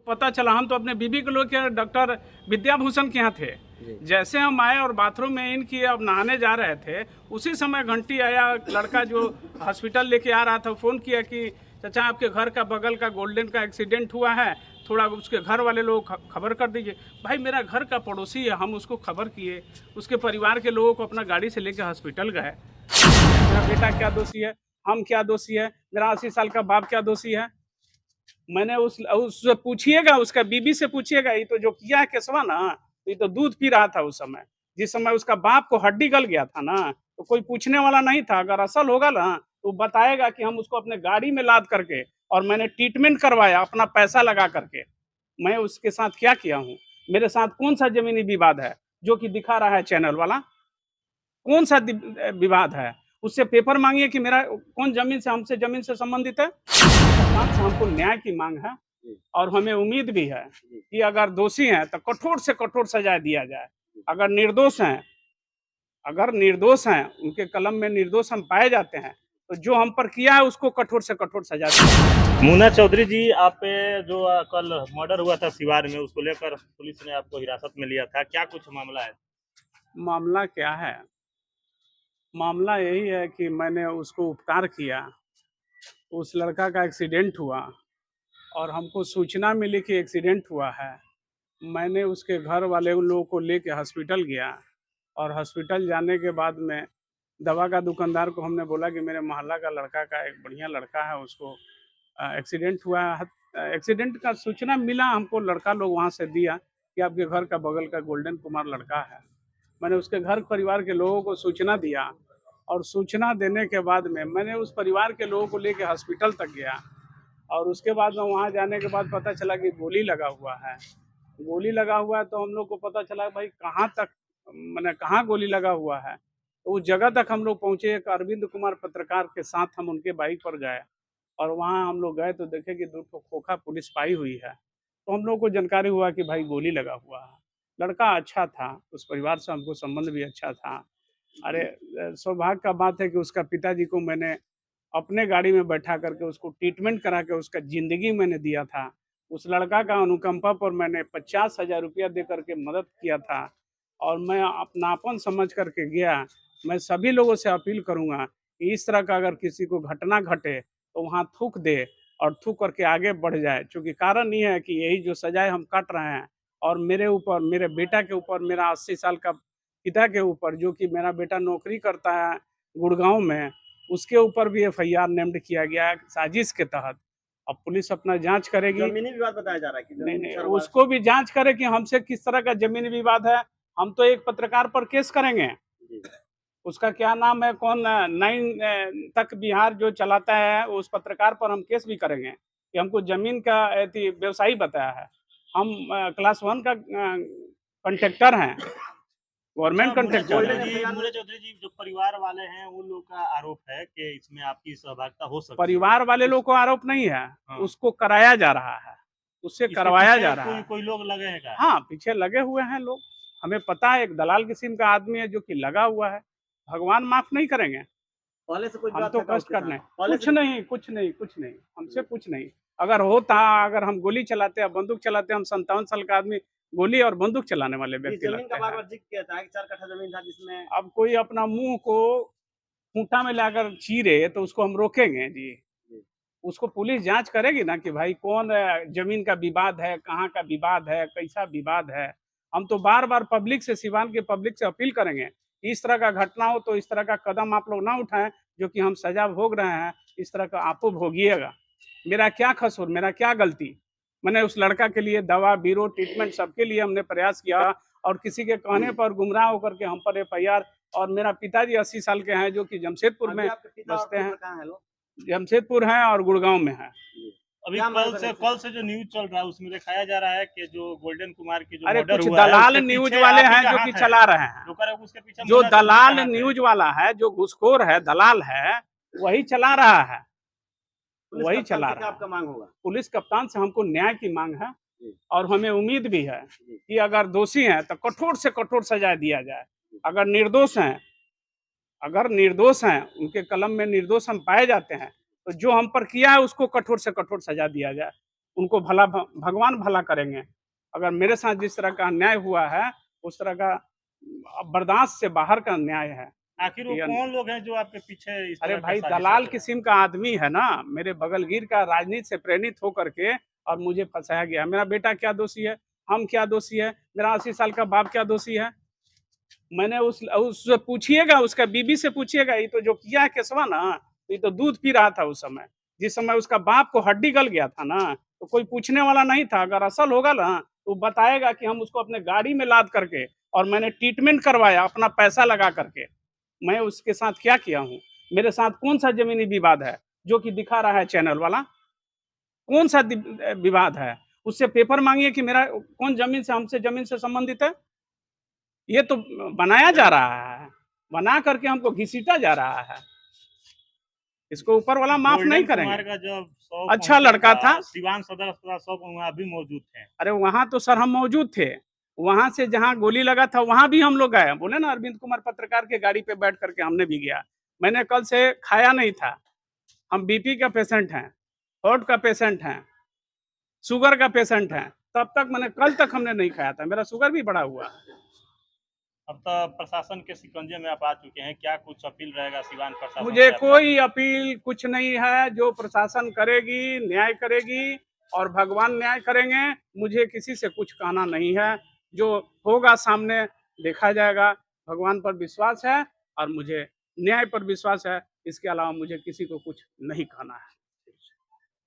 पता चला, हम तो अपने बीबी के लोग के डॉक्टर विद्याभूषण के यहाँ थे। जैसे हम आए और बाथरूम में इनकी अब नहाने जा रहे थे, उसी समय घंटी आया, लड़का जो हॉस्पिटल लेके आ रहा था फ़ोन किया कि चाचा आपके घर का बगल का गोल्डन का एक्सीडेंट हुआ है, थोड़ा उसके घर वाले लोग खबर कर दीजिए। भाई मेरा घर का पड़ोसी है, हम उसको खबर किए, उसके परिवार के लोगों को अपना गाड़ी से लेकर हॉस्पिटल गए। मेरा बेटा क्या दोषी है, हम क्या दोषी है, मेरा 80 साल का बाप क्या दोषी है। मैंने उससे पूछिएगा, उसका बीबी से पूछिएगा, ये तो जो किया है केसवा ना, ये तो दूध पी रहा था उस समय, जिस समय उसका बाप को हड्डी गल गया था ना, तो कोई पूछने वाला नहीं था। अगर असल होगा ना तो बताएगा कि हम उसको अपने गाड़ी में लाद करके और मैंने ट्रीटमेंट करवाया अपना पैसा लगा करके। मैं उसके साथ क्या किया हूँ, मेरे साथ कौन सा जमीनी विवाद है जो कि दिखा रहा है चैनल वाला, कौन सा विवाद है। उससे पेपर मांगिए कि मेरा कौन जमीन से, हमसे जमीन से संबंधित है। से हमको न्याय की मांग है और हमें उम्मीद भी है कि अगर दोषी हैं तो कठोर से कठोर सजा दिया जाए। अगर निर्दोष हैं, उनके कलम में निर्दोष हम पाए जाते हैं, तो जो हम पर किया है उसको कठोर से कठोर सजा दी। मुन्ना चौधरी जी, आप पे जो कल मर्डर हुआ था सिवान में, उसको लेकर पुलिस ने आपको हिरासत में लिया था, क्या कुछ मामला है? मामला क्या है, मामला यही है कि मैंने उसको उपकार किया, उस लड़का का एक्सीडेंट हुआ और हमको सूचना मिली कि एक्सीडेंट हुआ है। मैंने उसके घर वाले उन लोगों को लेके हॉस्पिटल गया और हॉस्पिटल जाने के बाद में दवा का दुकानदार को हमने बोला कि मेरे मोहल्ला का लड़का का एक बढ़िया लड़का है, उसको एक्सीडेंट हुआ है। एक्सीडेंट का सूचना मिला हमको, लड़का लोग वहाँ से दिया कि आपके घर का बगल का गोल्डन कुमार लड़का है। मैंने उसके घर परिवार के लोगों को सूचना दिया और सूचना देने के बाद में मैंने उस परिवार के लोगों को लेके हॉस्पिटल तक गया और उसके बाद में वहाँ जाने के बाद पता चला कि गोली लगा हुआ है। गोली लगा हुआ है तो हम लोग को पता चला भाई कहाँ तक, मैंने कहाँ गोली लगा हुआ है। तो उस जगह तक हम लोग पहुँचे, एक अरविंद कुमार पत्रकार के साथ हम उनके बाइक पर गए और वहाँ हम लोग गए तो देखे कि 2 खोखा पुलिस पाई हुई है। तो हम लोग को जानकारी हुआ कि भाई गोली लगा हुआ है। लड़का अच्छा था, उस परिवार से हमको संबंध भी अच्छा था। अरे सौभाग्य का बात है कि उसका पिताजी को मैंने अपने गाड़ी में बैठा करके उसको ट्रीटमेंट करा के उसका ज़िंदगी मैंने दिया था। उस लड़का का अनुकंपा पर मैंने 50,000 रुपया दे करके मदद किया था और मैं अपनापन समझ करके गया। मैं सभी लोगों से अपील करूँगा कि इस तरह का अगर किसी को घटना घटे तो वहाँ थूक दे और थूक करके आगे बढ़ जाए। चूँकि कारण ये है कि यही जो सज़ाएँ हम काट रहे हैं और मेरे ऊपर, मेरे बेटा के ऊपर, मेरा 80 साल का पिता के ऊपर, जो कि मेरा बेटा नौकरी करता है गुड़गाँव में, उसके ऊपर भी एफआईआर नेम्ड किया गया है साजिश के तहत। अब पुलिस अपना जांच करेगी। जमीनी विवाद बताया जा रहा है कि नहीं, उसको भी जांच करे कि हमसे किस तरह का जमीनी विवाद है। हम तो एक पत्रकार पर केस करेंगे, उसका क्या नाम है, कौन 9 तक बिहार जो चलाता है, उस पत्रकार पर हम केस भी करेंगे कि हमको जमीन का व्यवसायी बताया है। हम क्लास 1 का कंट्रैक्टर हैं, गवर्नमेंट कंट्रैक्टर है। मुन्ना चौधरी जी, जो परिवार वाले हैं उन लोग का आरोप है कि इसमें आपकी सहभागिता हो सकती है। परिवार वाले लोग को आरोप नहीं है, उसको कराया जा रहा है, उससे करवाया जा रहा है। कोई लोग लगे हैं क्या? हाँ, पीछे लगे हुए हैं लोग, हमें पता है। एक दलाल किस्म का आदमी है जो कि लगा हुआ है। भगवान माफ नहीं करेंगे, पहले से कोई हम बात तो था कष्ट उसके करने साथ? कुछ नहीं, हमसे कुछ नहीं। अगर होता, अगर हम गोली चलाते या बंदूक चलाते, हम 57 साल का आदमी गोली और बंदूक चलाने वाले इस व्यक्ति जमीन लगते का हैं। बार जिक्र किया था कि 4 कट्ठा जमीन था जिसमें अब कोई अपना मुंह को खूंटा में लाकर चीरे तो उसको हम रोकेंगे जी? उसको पुलिस जांच करेगी ना कि भाई कौन जमीन का विवाद है, कहाँ का विवाद है, कैसा विवाद है। हम तो बार बार पब्लिक से, सिवान के पब्लिक से अपील करेंगे कि इस तरह का घटना हो तो इस तरह का कदम आप लोग ना उठाएं, जो कि हम सजा भोग रहे हैं, इस तरह का आप भोगिएगा। मेरा क्या कसूर, मेरा क्या गलती? मैंने उस लड़का के लिए दवा, बीरो, ट्रीटमेंट सबके लिए हमने प्रयास किया और किसी के कहने पर गुमराह होकर के हम पर एफआईआर। और मेरा पिताजी 80 साल के हैं जो कि जमशेदपुर में बसते हैं, जमशेदपुर हैं और गुड़गांव में हैं। अभी कल से जो न्यूज चल रहा है उसमें दिखाया जा रहा है कि जो गोल्डन कुमार की जो अरे मर्डर कुछ हुआ है, दलाल उसके न्यूज पीछे वाले आप ही हैं का जो हाथ कि है। चला रहे हैं। उसके पीछे जो मुन्ना चौधरी का दलाल हाथ है। न्यूज वाला है, जो घुसखोर है, दलाल है, वही चला रहा है, वही चला रहा है। आपका मांग होगा? पुलिस कप्तान से हमको न्याय की मांग है और हमें उम्मीद भी है कि अगर दोषी हैं तो कठोर से कठोर सजा दिया जाए। अगर निर्दोष हैं, उनके कलम में निर्दोष हम पाए जाते हैं, तो जो हम पर किया है उसको कठोर से कठोर सजा दिया जाए। उनको भगवान भला करेंगे। अगर मेरे साथ जिस तरह का अन्याय हुआ है, उस तरह का बर्दाश्त से बाहर का अन्याय है। आखिर वो कौन लोग हैं जो आपके पीछे इस अरे तरह का भाई, साजिश दलाल रच रहे हैं? किस्म का आदमी है ना, मेरे बगलगीर का, राजनीति से प्रेरित होकर के और मुझे फंसाया गया। मेरा बेटा क्या दोषी है? हम क्या दोषी है? मेरा 80 साल का बाप क्या दोषी है? मैंने उससे पूछिएगा, उसका बीबी से पूछिएगा, ये तो जो किया है केसवा ना, ये तो दूध पी रहा था उस समय। जिस समय उसका बाप को हड्डी गल गया था ना, तो कोई पूछने वाला नहीं था। अगर असल होगा ना, तो बताएगा कि हम उसको अपने गाड़ी में लाद करके और मैंने ट्रीटमेंट करवाया अपना पैसा लगा करके। मैं उसके साथ क्या किया हूँ? मेरे साथ कौन सा जमीनी विवाद है जो कि दिखा रहा है चैनल वाला? कौन सा विवाद है? उससे पेपर मांगिए कि मेरा कौन जमीन से, हमसे जमीन से संबंधित है। ये तो बनाया जा रहा है, बना करके हमको घसीटा जा रहा है। इसको ऊपर वाला माफ नहीं गोल्डन कुमार करेंगे। का जब शव अच्छा पहुंचा लड़का था। सिवान सदर अस्पताल, सब वहाँ भी मौजूद थे। अरे वहां तो सर हम मौजूद थे। वहां से जहां गोली लगा था वहां भी हम लोग गए। बोले ना, अरविंद कुमार पत्रकार के गाड़ी पे बैठ करके हमने भी गया। मैंने कल से खाया नहीं था। हम बीपी का पेशेंट हैं, हार्ट का पेशेंट हैं, शुगर का पेशेंट हैं। तब तक मैंने, कल तक हमने नहीं खाया था। मेरा शुगर भी बढ़ा हुआ है। अब तो प्रशासन के शिकंजे में आप आ चुके हैं, क्या कुछ अपील रहेगा सिवान प्रशासन मुझे से आपका? कोई अपील कुछ नहीं है। जो प्रशासन करेगी, न्याय करेगी और भगवान न्याय करेंगे। मुझे किसी से कुछ कहना नहीं है। जो होगा सामने देखा जाएगा। भगवान पर विश्वास है और मुझे न्याय पर विश्वास है। इसके अलावा मुझे किसी को कुछ नहीं कहना है।